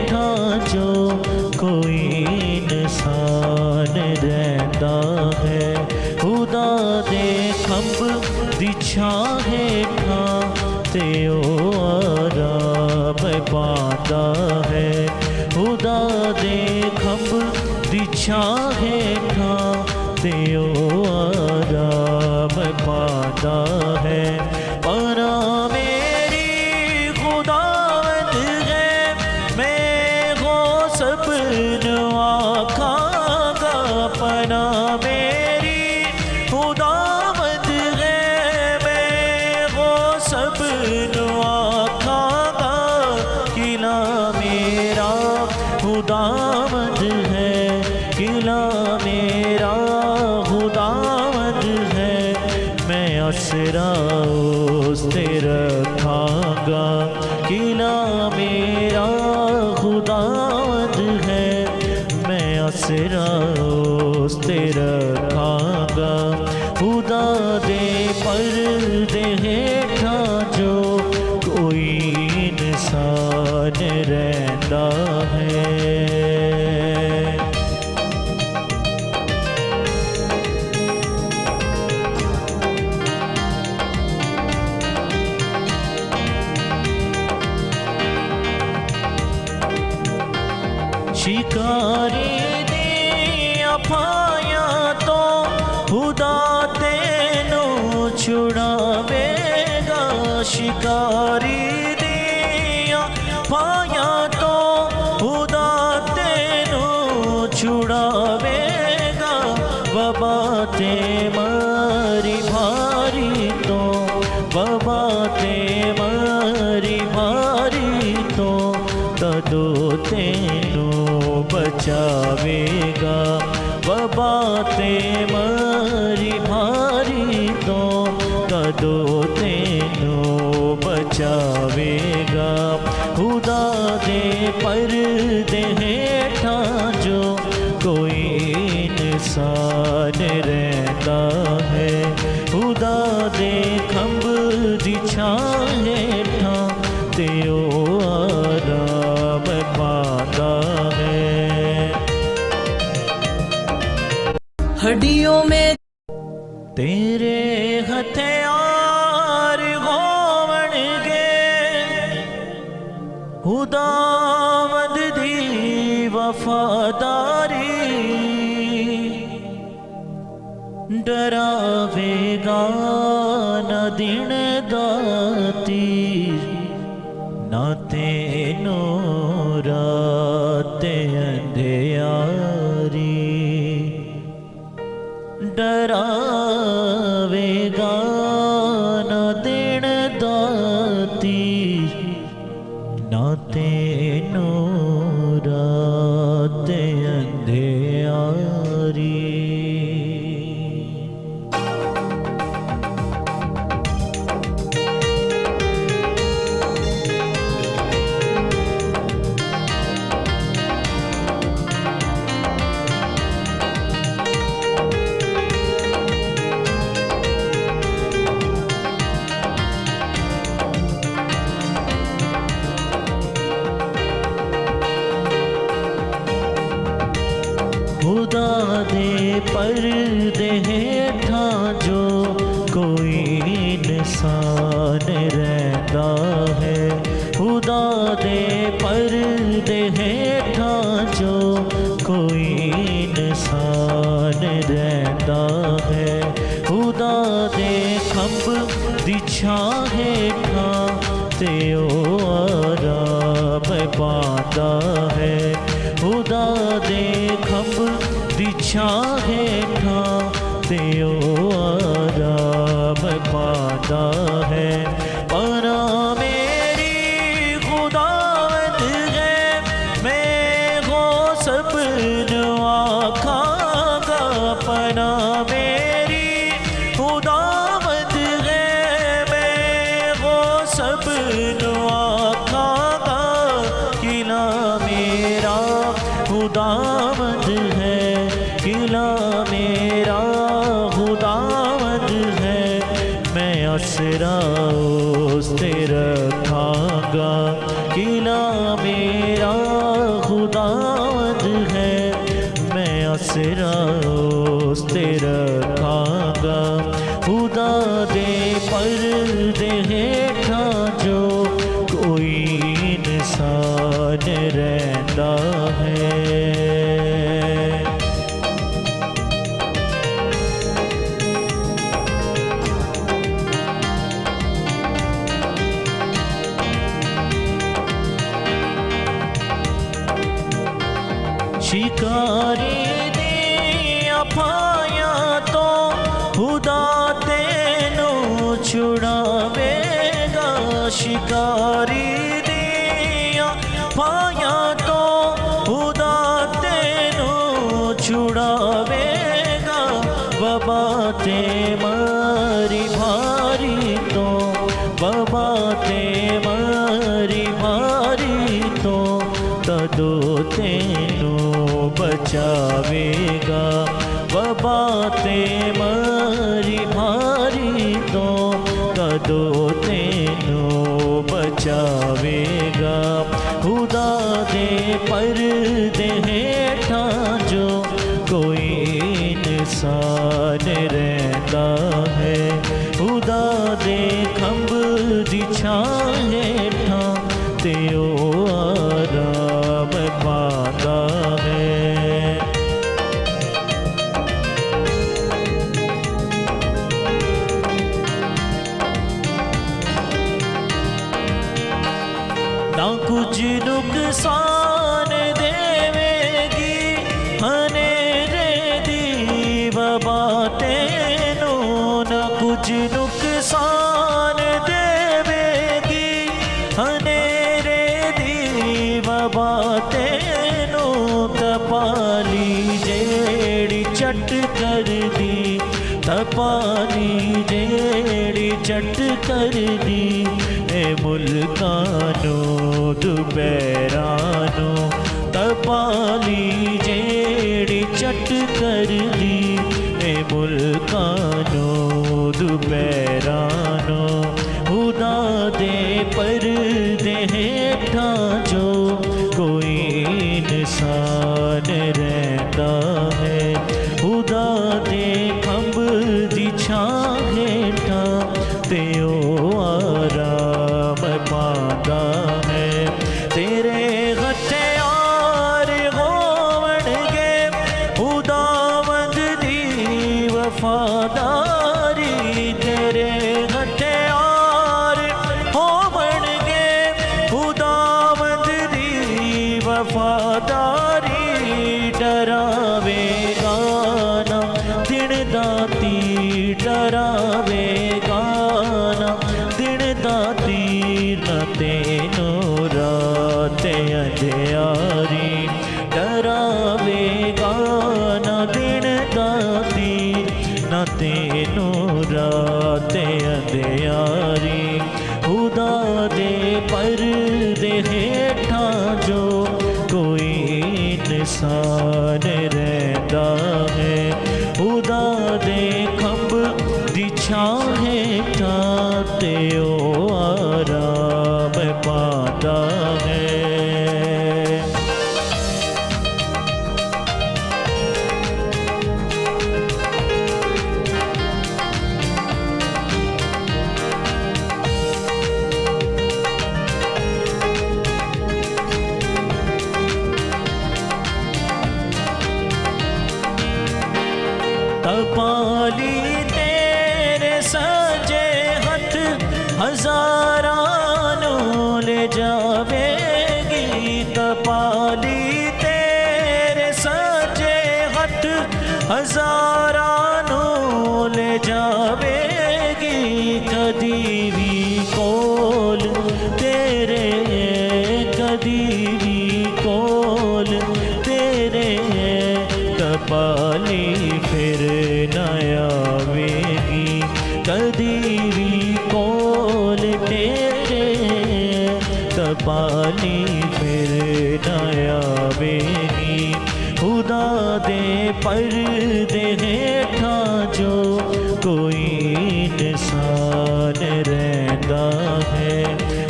हेठा जो कोई इंसान रहता है, खुदा दे खंब दी छां हेठा ते ओ आराम पांदा है, खुदा दे खंब दी छां हेठा ते ओ आराम पांदा है। पना मेरी खुदावंद है, मैं हो सबनु आखांगा। पना मेरी खुदावंद है, मैं हो सबनु आखांगा। किला मेरा खुदावंद है, किला मेरा खुदावंद है, मैं असरा उस ते रखांगा। किला मेरा खुदावंद है, मैं असरा उस ते रखांगा। खुदा दे पर्दे हेठा जो कोई इंसान रहता है। शिकारी दिया पाया तो खुदा तेनू छुड़ावेगा। शिकारी दिया पाया तो खुदा तेनू छुड़ावेगा। वबा ते मारी भारी तो, वबा ते मारी भारी तो, तदो तेनू बचावेगा। वबा ते मारी भारी तो, तदो तेनू बचावेगा। खुदा दे पर्दे हेठा जो कोई इंसान रहता है, खुदा दे खंब दी छां हेठा ते ओ आराम पांदा है। हड्डियों में तेरे हथियार होवणगे, खुदावंद दी वफादारी। डरावेगा न दिन दाती, ना तेनू रात अंधियारी। डरावेगा न दिन दाती, ना तेनू रात अंधियारी। खुदा दे पर्दे हेठा जो कोई इंसान रहता है, खुदा दे पर्दे हेठा जो कोई इंसान रहता है। खुदा दे खंब दी छां हेठा ते ओ आराम पांदा है। खुदा दे खंब दी छां हेठा ते ओ आराम पांदा है। पना मेरी खुदावंद है, मैं हो सबनु आखांगा। पना मेरी खुदावंद है, मैं हो सबनु आखांगा। किला मेरा खुदावंद है, किला मेरा खुदावंद है, मैं असरा उस ते रखांगा। किला मेरा आसरा उस ते रखांगा खुदा दे पर्दे हेठा जो कोई इंसान रहता है। शिकारी दिया पाया तो खुदा तेनू छुड़ावेगा। शिकारी दिया पाया तो खुदा तेनू छुड़ावेगा। बाबा ते मारी भारी तो बाबा ते मारी भारी तो तदो तेनू बचावेगा। बाबा ते मारी भारी तो तदो तेनू बचावेगा। खुदा दे पर्दे हेठा जो कोई इंसान रहता है। खुदा दे खंभ दी छां हेठा ते ओ आराम पांदा है। ना कुछ नुकसान देवेगी हनेरे दी बाबा तेनू। ना कुछ नुकसान देवेगी हनेरे दी बाबा तेनू। तपाली जेड़ी चट कर दी तपाली जेड़ी चट कर दी ए मुल्कानो दुपहरानो। तपाली जेड़ी चट कर दी ए मुल्कानो दुपहरानो। खुदा दे पर्दे हेठा जो कोई इंसान रहता है। खुदा दे खंभ दी छां हेठा ते ओ आराम पांदा है। तेरे हथियार होवणगे खुदावंद दी वफादारी। तेरे हथियार होवणगे खुदावंद दी वफादारी। डरावेगा ना दिन दाती डरावेगा ना दिन दाती न तेनो रात अंधियारी। डरावेगा ना दिन दाती न तेनो रात अंधियारी। खुदा दे पर्दे हेठा जो कोई इंसान रहता है। खुदा दे खंभ दी छां हेठा ते ओ आराम पांदा है। तपाली तेरे सजे हथ हजारानों ले जावेगी। तपाली तेरे सजे हथ हजारानों ले जावेगी। कदी भी कोल तेरे कदी भी कोल तेरे तपाली फिर न आवेगी। कदी भी कोल तेरे तपाली फिर न आवेगी। खुदा दे पर्दे हेठा जो कोई इंसान रहता है।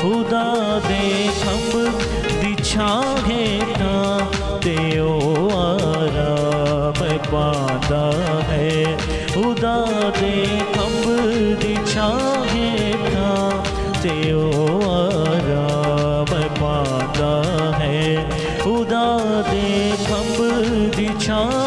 खुदा दे खंभ दी छां हेठा ते ओ आराम दे खंब दी छां हेठां ते ओ आराम पांदा है खुदा दे खंब दी छां